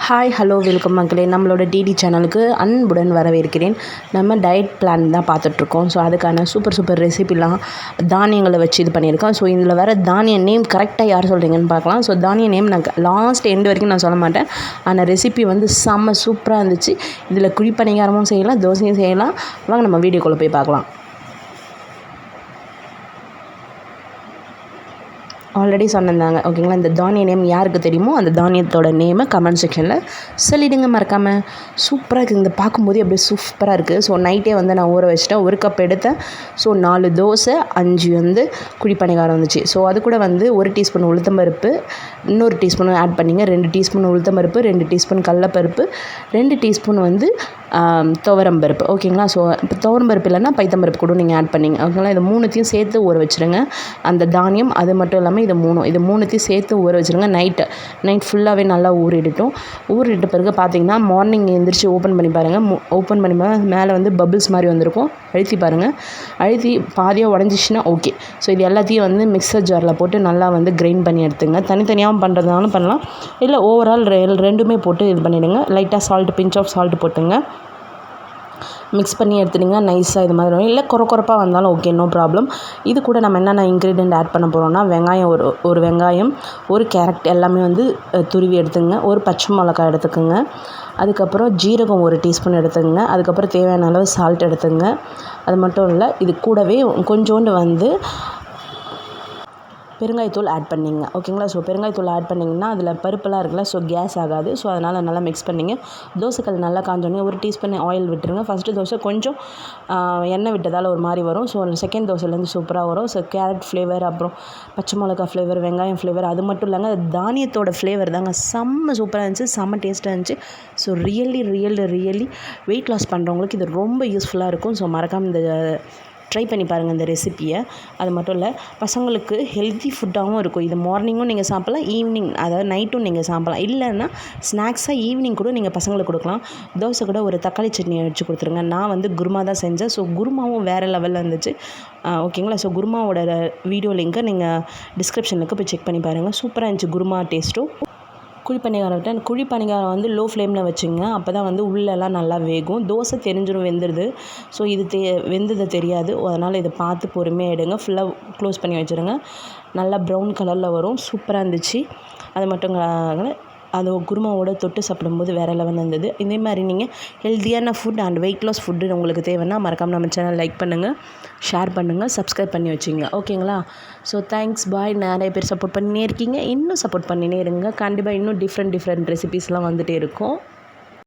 Hi hello welcome மக்களே, நம்மளோட DD சேனலுக்கு அன்புடன் வரவேற்கிறேன். நம்ம டயட் பிளான் தான் பார்த்துட்ருக்கோம். ஸோ அதுக்கான சூப்பர் ரெசிபிலாம் தானியங்களை வச்சு இது பண்ணியிருக்கோம். ஸோ இதில் வர தானிய நேம் கரெக்டாக யார் சொல்கிறீங்கன்னு பார்க்கலாம். ஸோ தானிய நேம் நான் லாஸ்ட் எண்டு வரைக்கும் நான் சொல்ல மாட்டேன். ஆனால் ரெசிபி வந்து செம்ம சூப்பராக இருந்துச்சு. இதில் குழிப்பணிகாரமும் செய்யலாம், தோசையும் செய்யலாம். வாங்க நம்ம வீடியோக்குள்ளே போய் பார்க்கலாம். ஆல்ரெடி சொன்னதாங்க, ஓகேங்களா. இந்த தானிய நேம் யாருக்கு தெரியுமோ அந்த தானியத்தோட நேமை கமெண்ட் செக்ஷனில் சொல்லிவிடுங்க மறக்காமல். சூப்பராக இருக்குது, இந்த பார்க்கும்போது அப்படியே சூப்பராக இருக்குது. ஸோ நைட்டே வந்து நான் ஊற வச்சுட்டேன். ஒரு கப் எடுத்தேன். ஸோ 4 தோசை 5 வந்து குழிப்பணிகாரம் வந்துச்சு. ஸோ அது கூட வந்து 1 டீஸ்பூன் உளுத்தம்பருப்பு, இன்னொரு டீஸ்பூன் ஆட் பண்ணிங்க. 2 டீஸ்பூன் உளுத்தம்பருப்பு, 2 டீஸ்பூன் கடலப்பருப்பு, 2 டீஸ்பூன் வந்து துவரம்பருப்பு, ஓகேங்களா. ஸோ இப்போ துவரம்பருப்பு இல்லைன்னா பைத்தம்பருப்பு கூட நீங்கள் ஆட் பண்ணிங்க, ஓகேங்களா. இது மூணுத்தையும் சேர்த்து ஊற வச்சுருங்க. அந்த தானியம் அது மட்டும் இல்லாமல் இது மூணுத்தையும் சேர்த்து ஊற வச்சுருங்க. நைட் ஃபுல்லாகவே நல்லா ஊறிட்ட பிறகு பார்த்தீங்கன்னா மார்னிங் எழுந்திரிச்சு ஓப்பன் பண்ணி பாருங்கள். ஓப்பன் பண்ணி மேலே வந்து பபிள்ஸ் மாதிரி வந்திருக்கும். அழுத்தி பாருங்கள். அழுத்தி பாதியாக உடஞ்சிச்சின்னா ஓகே. ஸோ இது எல்லாத்தையும் வந்து மிக்சர் ஜாரில் போட்டு நல்லா வந்து கிரைண்ட் பண்ணி எடுத்துங்க. தனித்தனியாகவும் பண்ணுறதுனாலும் பண்ணலாம், இல்லை ஓவரால் ரெண்டுமே போட்டு இது பண்ணிவிடுங்க. லைட்டாக பிஞ்ச் ஆஃப் சால்ட் போட்டுங்க. மிக்ஸ் பண்ணி எடுத்துட்டிங்கன்னா நைஸாக இது மாதிரி வரும். இல்லை கொரப்பாக வந்தாலும் ஓகே, நோ ப்ராப்ளம். இது கூட நம்ம என்னென்ன இன்க்ரீடியண்ட் ஆட் பண்ண போகிறோம்னா, வெங்காயம் ஒரு வெங்காயம், ஒரு கேரட் எல்லாமே வந்து துருவி எடுத்துங்க. ஒரு பச்சை மிளகாய் எடுத்துக்கோங்க. அதுக்கப்புறம் ஜீரகம் 1 டீஸ்பூன் எடுத்துக்கங்க. அதுக்கப்புறம் தேவையான அளவு சால்ட் எடுத்துங்க. அது மட்டும் இல்லை, இது கூடவே கொஞ்சோண்டு வந்து பெருங்காயத்தூள் ஆட் பண்ணிங்க, ஓகேங்களா. ஸோ பெருங்காயத்தூள் ஆட் பண்ணிங்கன்னா அதில் பருப்பெல்லாம் இருக்குல்ல, ஸோ கேஸ் ஆகாது. ஸோ அதனால் நல்லா மிக்ஸ் பண்ணிங்க. தோசைக்கல் நல்லா காஞ்சோடனே 1 டீஸ்பூன் ஆயில் விட்டுருங்க. ஃபஸ்ட்டு தோசை கொஞ்சம் எண்ணெய் விட்டதால் ஒரு மாதிரி வரும். ஸோ செகண்ட் தோசைலேருந்து சூப்பராக வரும். ஸோ கேரட் ஃப்ளேவர், அப்புறம் பச்சை மிளகா ஃப்ளேவர், வெங்காயம் ஃப்ளேவர், அது மட்டும் இல்லைங்க, தானியத்தோட ஃப்ளேவர் தாங்க செம்ம சூப்பராக இருந்துச்சு, செம்ம டேஸ்ட்டாக இருந்துச்சு. ஸோ ரியலி வெயிட் லாஸ் பண்ணுறவங்களுக்கு இது ரொம்ப யூஸ்ஃபுல்லாக இருக்கும். ஸோ மறக்காமல் இந்த ட்ரை பண்ணி பாருங்கள் இந்த ரெசிப்பியை. அது மட்டும் இல்லை, பசங்களுக்கு ஹெல்த்தி ஃபுட்டாகவும் இருக்கும். இது மார்னிங்கும் நீங்கள் சாப்பிட்லாம், ஈவினிங் அதாவது நைட்டும் நீங்கள் சாப்பிட்லாம். இல்லைன்னா ஸ்நாக்ஸாக ஈவினிங் கூட நீங்கள் பசங்களுக்கு கொடுக்கலாம். தோசை கூட ஒரு தக்காளி சட்னி வச்சு கொடுத்துருங்க. நான் வந்து குருமா தான் செஞ்சேன். ஸோ குருமாவும் வேறு லெவலில் இருந்துச்சு, ஓகேங்களா. ஸோ குருமாவோட வீடியோ லிங்க்கை நீங்கள் டிஸ்கிரிப்ஷனுக்கு போய் செக் பண்ணி பாருங்கள். சூப்பராக இருந்துச்சு குருமா டேஸ்ட்டும். குழிப்பணிகாரம் வந்து லோ ஃப்ளேமில் வச்சுங்க. அப்போ தான் வந்து உள்ளெல்லாம் நல்லா வேகும். தோசை தெரிஞ்சிடும், வெந்துடுது. ஸோ இது வெந்தது தெரியாது. அதனால் இதை பார்த்து பொறுமையாக எடுங்க. ஃபுல்லாக க்ளோஸ் பண்ணி வச்சுருங்க. நல்லா ப்ரௌன் கலரில் வரும். சூப்பராக இருந்துச்சு. அது மட்டும் அது குருமாவோட தொட்டு சாப்பிடும்போது வேறு லெவலில் இருந்தது. இதே மாதிரி நீங்கள் ஹெல்த்தியான food and weight loss food உங்களுக்கு தேவைன்னா மறக்காமல் நம்ம சேனல் லைக் பண்ணுங்கள், ஷேர் பண்ணுங்கள், சப்ஸ்கிரைப் பண்ணி வச்சுங்க, ஓகேங்களா. So thanks, bye. நிறைய பேர் சப்போர்ட் பண்ணினே இருக்கீங்க, இன்னும் சப்போர்ட் பண்ணினே இருங்க. கண்டிப்பாக இன்னும் டிஃப்ரெண்ட் ரெசிபீஸ்லாம் வந்துகிட்டே இருக்கும்.